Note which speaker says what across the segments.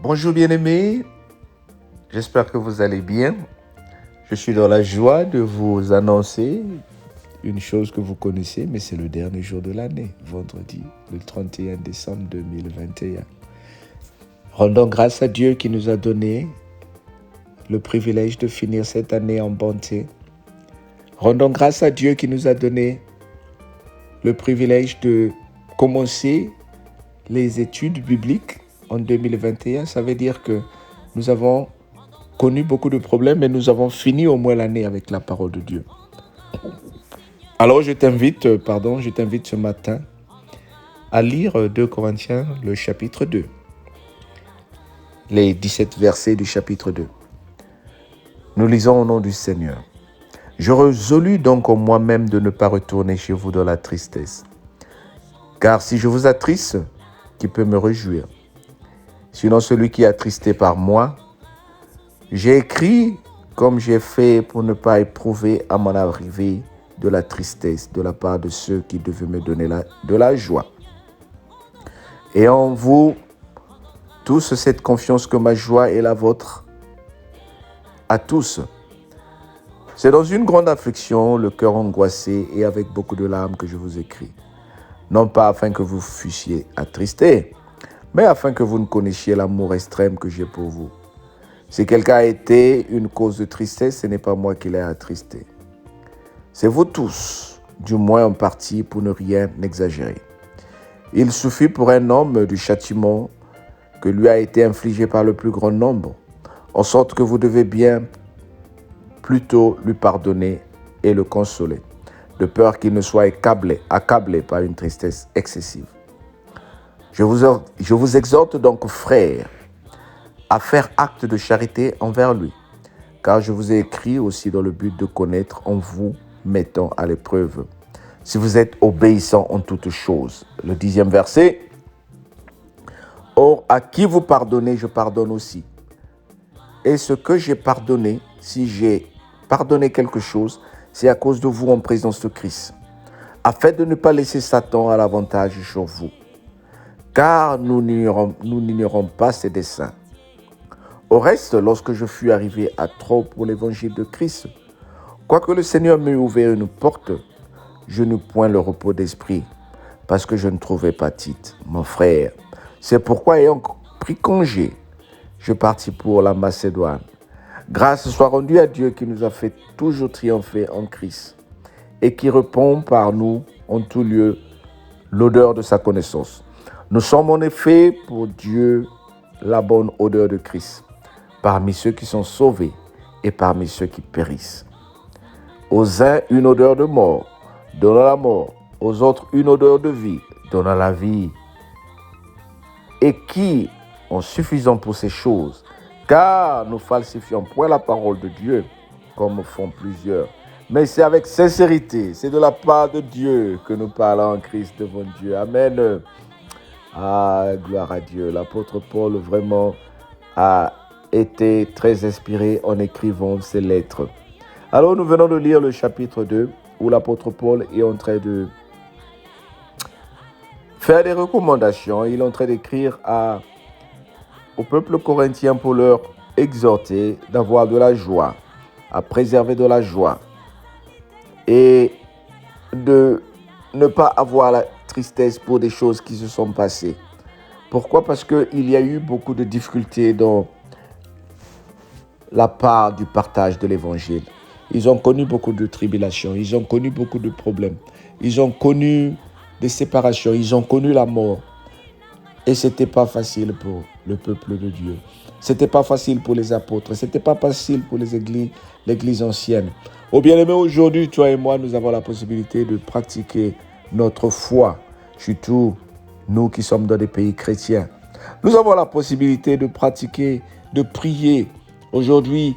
Speaker 1: Bonjour bien-aimés, j'espère que vous allez bien. Je suis dans la joie de vous annoncer une chose que vous connaissez, mais c'est le dernier jour de l'année, vendredi, le 31 décembre 2021. Rendons grâce à Dieu qui nous a donné le privilège de finir cette année en bonté. Rendons grâce à Dieu qui nous a donné le privilège de commencer les études bibliques en 2021. Ça veut dire que nous avons connu beaucoup de problèmes, mais nous avons fini au moins l'année avec la parole de Dieu. Alors je t'invite ce matin à lire 2 Corinthiens, le chapitre 2. Les 17 versets du chapitre 2. Nous lisons au nom du Seigneur. Je résolus donc en moi-même de ne pas retourner chez vous dans la tristesse. Car si je vous attriste, qui peut me réjouir? Sinon celui qui est attristé par moi, j'ai écrit comme j'ai fait pour ne pas éprouver à mon arrivée de la tristesse de la part de ceux qui devaient me donner de la joie. Et en vous tous cette confiance que ma joie est la vôtre à tous. C'est dans une grande affliction, le cœur angoissé et avec beaucoup de larmes que je vous écris. Non pas afin que vous fussiez attristés, mais afin que vous ne connaissiez l'amour extrême que j'ai pour vous. Si quelqu'un a été une cause de tristesse, ce n'est pas moi qui l'ai attristé. C'est vous tous, du moins en partie, pour ne rien exagérer. Il suffit pour un homme du châtiment que lui a été infligé par le plus grand nombre, en sorte que vous devez bien plutôt lui pardonner et le consoler, de peur qu'il ne soit accablé par une tristesse excessive. Je vous exhorte donc, frères, à faire acte de charité envers lui, car je vous ai écrit aussi dans le but de connaître en vous mettant à l'épreuve, si vous êtes obéissants en toutes choses. Le 10e verset. Or, à qui vous pardonnez, je pardonne aussi. Et ce que j'ai pardonné, si j'ai pardonné quelque chose, c'est à cause de vous en présence de Christ, afin de ne pas laisser Satan à l'avantage sur vous. Car nous n'ignorons pas ses desseins. Au reste, lorsque je fus arrivé à trop pour l'évangile de Christ, quoique le Seigneur m'ait ouvert une porte, je n'eus point le repos d'esprit, parce que je ne trouvais pas Tite, mon frère. C'est pourquoi, ayant pris congé, je partis pour la Macédoine. Grâce soit rendue à Dieu qui nous a fait toujours triompher en Christ et qui répand par nous en tout lieu l'odeur de sa connaissance. Nous sommes en effet pour Dieu la bonne odeur de Christ, parmi ceux qui sont sauvés et parmi ceux qui périssent. Aux uns une odeur de mort, donnant la mort, aux autres une odeur de vie, donnant la vie, et qui, en suffisant pour ces choses, car nous falsifions point la parole de Dieu, comme font plusieurs, mais c'est avec sincérité, c'est de la part de Dieu que nous parlons en Christ devant Dieu. Amen. Ah, gloire à Dieu. L'apôtre Paul vraiment a été très inspiré en écrivant ces lettres. Alors nous venons de lire le chapitre 2 où l'apôtre Paul est en train de faire des recommandations. Il est en train d'écrire au peuple corinthien pour leur exhorter d'avoir de la joie, à préserver de la joie et de ne pas avoir la tristesse pour des choses qui se sont passées. Pourquoi? Parce qu'il y a eu beaucoup de difficultés dans la part du partage de l'évangile. Ils ont connu beaucoup de tribulations, ils ont connu beaucoup de problèmes, ils ont connu des séparations, ils ont connu la mort. Et ce n'était pas facile pour le peuple de Dieu. Ce n'était pas facile pour les apôtres, ce n'était pas facile pour l'église ancienne. Au bien-aimé, aujourd'hui, toi et moi, nous avons la possibilité de pratiquer notre foi, surtout nous qui sommes dans des pays chrétiens. Nous avons la possibilité de pratiquer, de prier. Aujourd'hui,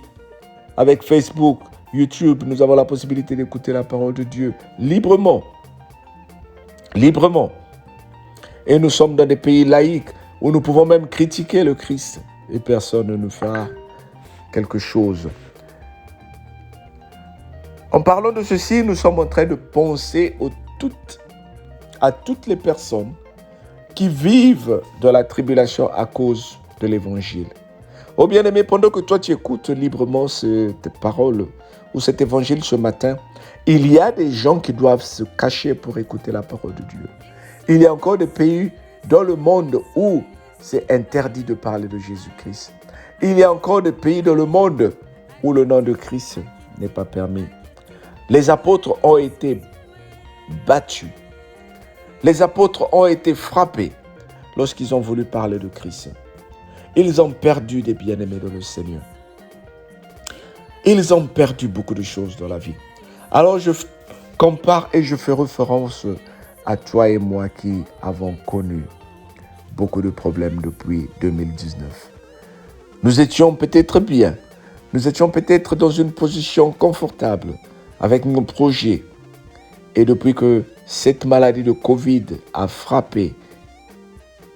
Speaker 1: avec Facebook, YouTube, nous avons la possibilité d'écouter la parole de Dieu librement. Librement. Et nous sommes dans des pays laïques où nous pouvons même critiquer le Christ et personne ne nous fera quelque chose. En parlant de ceci, nous sommes en train de penser à toutes les personnes qui vivent de la tribulation à cause de l'évangile. Oh bien-aimé, pendant que toi tu écoutes librement cette parole ou cet évangile ce matin, il y a des gens qui doivent se cacher pour écouter la parole de Dieu. Il y a encore des pays dans le monde où c'est interdit de parler de Jésus-Christ. Il y a encore des pays dans le monde où le nom de Christ n'est pas permis. Les apôtres ont été battus. Les apôtres ont été frappés lorsqu'ils ont voulu parler de Christ. Ils ont perdu des bien-aimés dans le Seigneur. Ils ont perdu beaucoup de choses dans la vie. Alors je compare et je fais référence à toi et moi qui avons connu beaucoup de problèmes depuis 2019. Nous étions peut-être bien. Nous étions peut-être dans une position confortable avec nos projets. Et depuis que cette maladie de Covid a frappé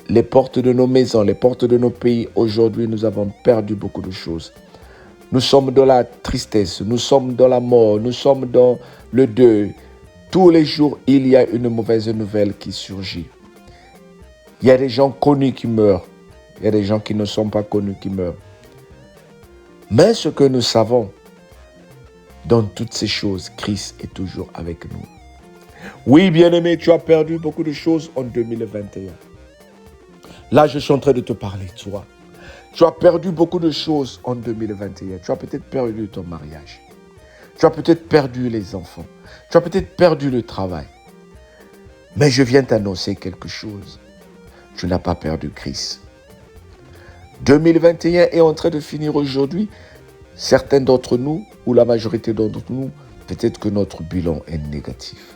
Speaker 1: les portes de nos maisons, les portes de nos pays, aujourd'hui, nous avons perdu beaucoup de choses. Nous sommes dans la tristesse, nous sommes dans la mort, nous sommes dans le deuil. Tous les jours, il y a une mauvaise nouvelle qui surgit. Il y a des gens connus qui meurent. Il y a des gens qui ne sont pas connus qui meurent. Mais ce que nous savons, dans toutes ces choses, Christ est toujours avec nous. Oui, bien-aimé, tu as perdu beaucoup de choses en 2021. Là, je suis en train de te parler, toi. Tu as perdu beaucoup de choses en 2021. Tu as peut-être perdu ton mariage. Tu as peut-être perdu les enfants. Tu as peut-être perdu le travail. Mais je viens t'annoncer quelque chose. Tu n'as pas perdu Christ. 2021 est en train de finir aujourd'hui. Certains d'entre nous, ou la majorité d'entre nous, peut-être que notre bilan est négatif.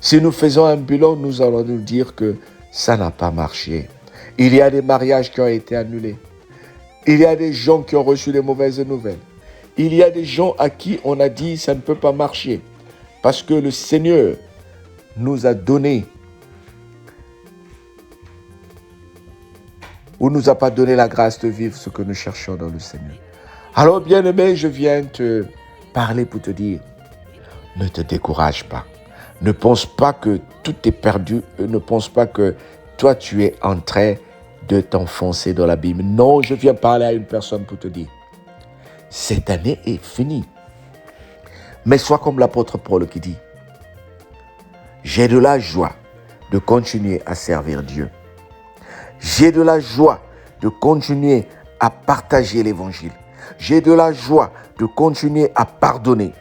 Speaker 1: Si nous faisons un bilan, nous allons nous dire que ça n'a pas marché. Il y a des mariages qui ont été annulés. Il y a des gens qui ont reçu des mauvaises nouvelles. Il y a des gens à qui on a dit ça ne peut pas marcher. Parce que le Seigneur nous a donné ou nous a pas donné la grâce de vivre ce que nous cherchons dans le Seigneur. Alors bien-aimé, je viens te parler pour te dire, ne te décourage pas. Ne pense pas que tout est perdu. Ne pense pas que toi, tu es en train de t'enfoncer dans l'abîme. Non, je viens parler à une personne pour te dire, cette année est finie. Mais sois comme l'apôtre Paul qui dit, j'ai de la joie de continuer à servir Dieu. J'ai de la joie de continuer à partager l'évangile. J'ai de la joie de continuer à pardonner.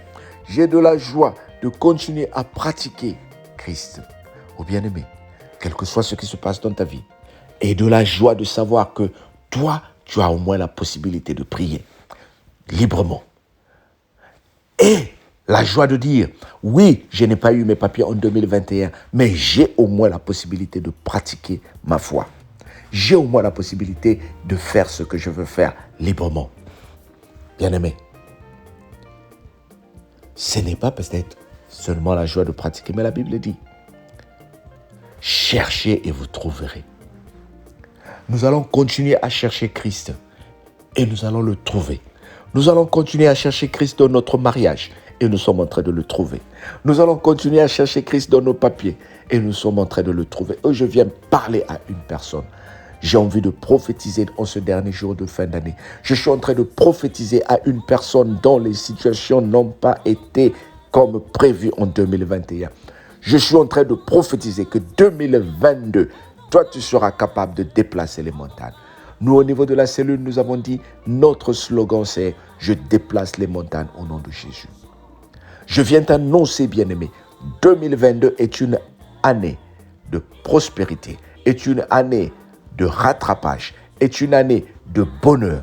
Speaker 1: J'ai de la joie de continuer à pratiquer Christ. Oh bien-aimé, quel que soit ce qui se passe dans ta vie, et de la joie de savoir que toi, tu as au moins la possibilité de prier librement. Et la joie de dire, oui, je n'ai pas eu mes papiers en 2021, mais j'ai au moins la possibilité de pratiquer ma foi. J'ai au moins la possibilité de faire ce que je veux faire librement. Bien-aimé, ce n'est pas peut-être seulement la joie de pratiquer, mais la Bible dit, cherchez et vous trouverez. Nous allons continuer à chercher Christ et nous allons le trouver. Nous allons continuer à chercher Christ dans notre mariage et nous sommes en train de le trouver. Nous allons continuer à chercher Christ dans nos papiers et nous sommes en train de le trouver. Et je viens parler à une personne. J'ai envie de prophétiser en ce dernier jour de fin d'année. Je suis en train de prophétiser à une personne dont les situations n'ont pas été comme prévu en 2021. Je suis en train de prophétiser que 2022, toi, tu seras capable de déplacer les montagnes. Nous, au niveau de la cellule, nous avons dit, notre slogan, c'est « Je déplace les montagnes au nom de Jésus ». Je viens t'annoncer, bien-aimé, 2022 est une année de prospérité, est une année de rattrapage, est une année de bonheur.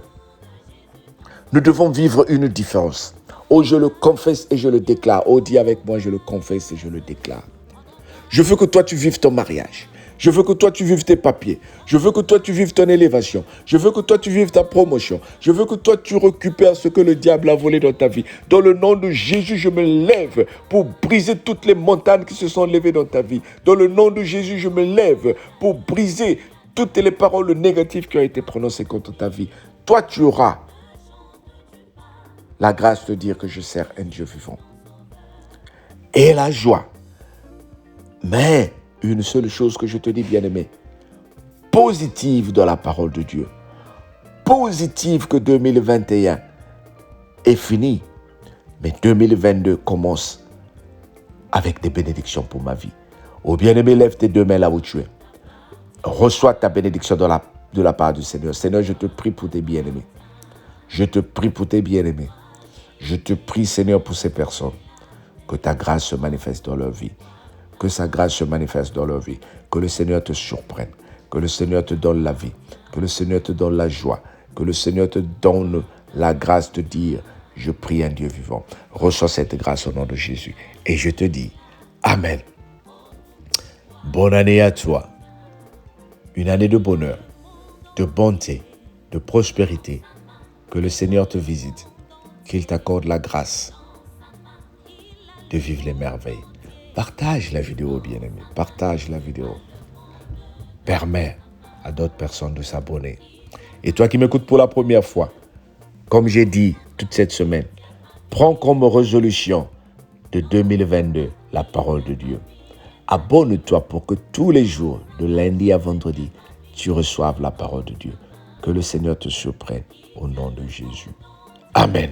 Speaker 1: Nous devons vivre une différence. Oh, je le confesse et je le déclare. Oh, dis avec moi, je le confesse et je le déclare. Je veux que toi, tu vives ton mariage. Je veux que toi, tu vives tes papiers. Je veux que toi, tu vives ton élévation. Je veux que toi, tu vives ta promotion. Je veux que toi, tu récupères ce que le diable a volé dans ta vie. Dans le nom de Jésus, je me lève pour briser toutes les montagnes qui se sont levées dans ta vie. Dans le nom de Jésus, je me lève pour briser toutes les paroles négatives qui ont été prononcées contre ta vie. Toi, tu auras la grâce de dire que je sers un Dieu vivant. Et la joie. Mais une seule chose que je te dis, bien-aimé, positive dans la parole de Dieu. Positive que 2021 est fini, mais 2022 commence avec des bénédictions pour ma vie. Oh bien-aimé, lève tes deux mains là où tu es. Reçois ta bénédiction de la part du Seigneur. Seigneur, je te prie pour tes bien-aimés. Je te prie pour tes bien-aimés. Je te prie, Seigneur, pour ces personnes. Que ta grâce se manifeste dans leur vie. Que sa grâce se manifeste dans leur vie. Que le Seigneur te surprenne. Que le Seigneur te donne la vie. Que le Seigneur te donne la joie. Que le Seigneur te donne la grâce de dire, je prie un Dieu vivant. Reçois cette grâce au nom de Jésus. Et je te dis, Amen. Bonne année à toi. Une année de bonheur, de bonté, de prospérité. Que le Seigneur te visite. Qu'il t'accorde la grâce de vivre les merveilles. Partage la vidéo, bien-aimé. Partage la vidéo. Permets à d'autres personnes de s'abonner. Et toi qui m'écoutes pour la première fois, comme j'ai dit toute cette semaine, prends comme résolution de 2022 la parole de Dieu. Abonne-toi pour que tous les jours, de lundi à vendredi, tu reçoives la parole de Dieu. Que le Seigneur te surprenne au nom de Jésus. Amen.